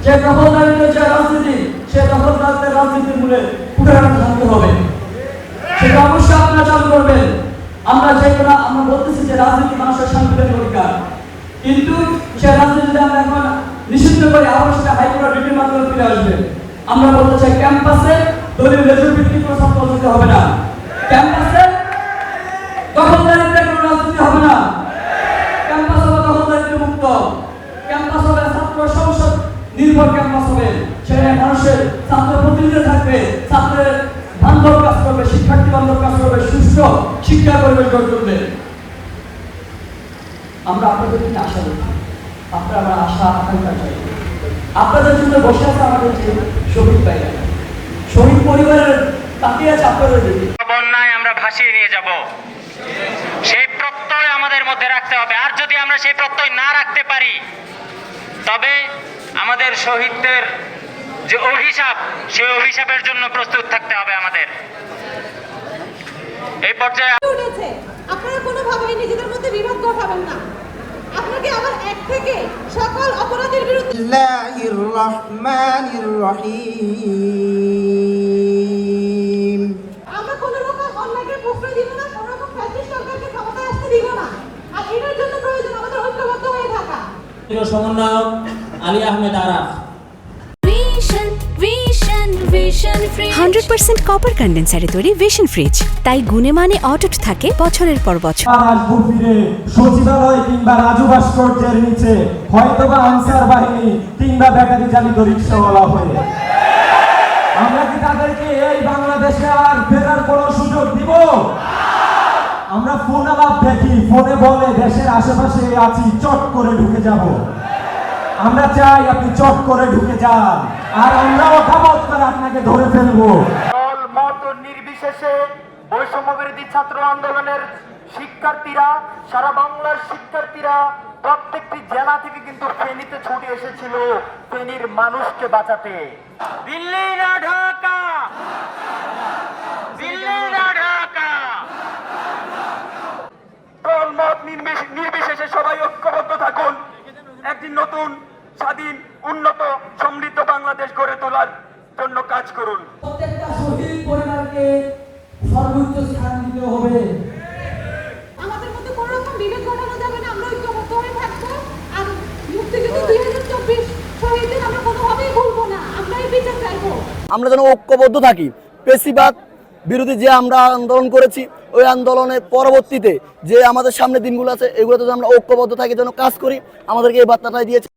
যে দখলদারিত্বের যে রাজনীতি, সে দখলদারিত্বের রাজনীতির মূলে উঠে থাকতে হবে। সেটা অবশ্যই আপনারা চালু করবেন। আমরা বলতেছি যে রাজনীতি মানুষের সাংবিধানিক অধিকার, কিন্তু সে রাজনীতিতে আমরা এখন নিষিদ্ধ করে আবার সেটা হাইকোর্টের রিটের মাধ্যমে ফিরে আসবে। আমরা বলতে চাই ক্যাম্পাসে দলীয় লেজুর ভিত্তিক কোনো ছাত্র রাজনীতি হবে না, ক্যাম্পাসে দখলদারিত্বের কোনো রাজনীতি হবে না, ক্যাম্পাস হবে দখলদারিত্ব মুক্ত, ক্যাম্পাস হবে ছাত্র সংসদ নির্ভর ক্যাম্পাস হবে। সেখানে মানুষের ছাত্র প্রতিনিধি থাকবে, ছাত্রের বান্ধব কাজ করবে, শিক্ষার্থী বান্ধব কাজ করবে, সুষ্ঠু শিক্ষা পরিবেশ গড়ে তুলবে। আমরা আপনাদের জন্য আশা করি, আপনারা আশা আকাঙ্ক্ষা চাই। আপনাদের জন্য বসে আছে আমাদের যে শহীদ ভাইরা, শহীদ পরিবারের তাকিয়ে আছে আপনাদের দিকে। বন্যায় আমরা ভাসিয়ে নিয়ে যাব, সেই প্রত্যয় আমাদের মধ্যে রাখতে হবে। আর যদি আমরা সেই প্রত্যয় না রাখতে পারি, তবে আমাদের শহীদদের যে অভিশাপ, সেই অভিশাপের জন্য প্রস্তুত থাকতে হবে আমাদের। এই পর্যায়ে আপনারা কোনোভাবেই নিজেদের মধ্যে বিভেদ ঘটাবেন না। আপনাকে আবার এক থেকে সকল অপরাধের বিরুদ্ধে বিসমিল্লাহির রহমানির রহিম। আমরা কোনো রকম অন্যায়কে প্রশ্রয় দিব না, কোনো রকম ফ্যাসিস্ট সরকারকে ক্ষমতায় আসতে দিব না। আর এটার জন্য প্রয়োজন আমাদের ঐক্যবদ্ধ হয়ে থাকা। সমন্বয়ক আলী আহমেদ আরাফ। 100% কপার কন্ডেন্সারে তৈরি ভিশন ফ্রিজ, তাই গুণে মানে অটুট থাকে বছরের পর বছর। সচিবালয় কিংবা রাজু ভাস্কর্যের নিচে হয়তোবা আনসার বাহিনী কিংবা ব্যাটারি চালিত রিক্সাওয়ালা হয়ে আমরা কি তাদেরকে এই বাংলাদেশে আর ফেরার কোনো সুযোগ দিব? আমরা ফোন আলাপ দেখি, ফোনে বলে দেশের আশেপাশে আছি, চট করে ঢুকে যাব। আমরা চাই আপনি চট করে ঢুকে যান, আর আমরা ওঠামত করে আপনাকে ধরে ফেলবো। দল মত নির্বিশেষে বৈষম্য বিরোধী ছাত্র আন্দোলনের শিক্ষার্থীরা, সারা বাংলার শিক্ষার্থীরা প্রত্যেকটি জেলা থেকে কিন্তু ফেনীতে ছুটে এসেছিল ফেনীর মানুষকে বাঁচাতে। দিল্লি না ঢাকা, দিল্লি না ঢাকা। দল মত নির্বিশেষে সবাই ঐক্যবদ্ধ থাকুন, একদিন নতুন স্বাধীন উন্নত সমৃদ্ধ বাংলাদেশ গড়ে তোলার জন্য কাজ করুন। প্রত্যেকটা শহীদ পরিবারকে সর্বোচ্চ স্থান দিতে হবে। আমাদের মধ্যে কোনো রকম বিভেদ ঘটানো যাবে না। আমরা ঐক্যবদ্ধ হয়ে থাকবো। আর মুক্তিযুদ্ধ 2024 শহীদদের আমরা কোনোভাবেই ভুলবো না। আমরা এই বিচার চাইবো। আমরা যেন ঐক্যবদ্ধ থাকি। পেশিবাদ বিরোধী যে আমরা আন্দোলন করেছি, ওই আন্দোলনের পরবর্তীতে যে আমাদের সামনে দিনগুলো আছে, এগুলোতে আমরা ঐক্যবদ্ধ থাকি, যেন কাজ করি। আমাদেরকে এই বার্তাটাই দিয়েছে।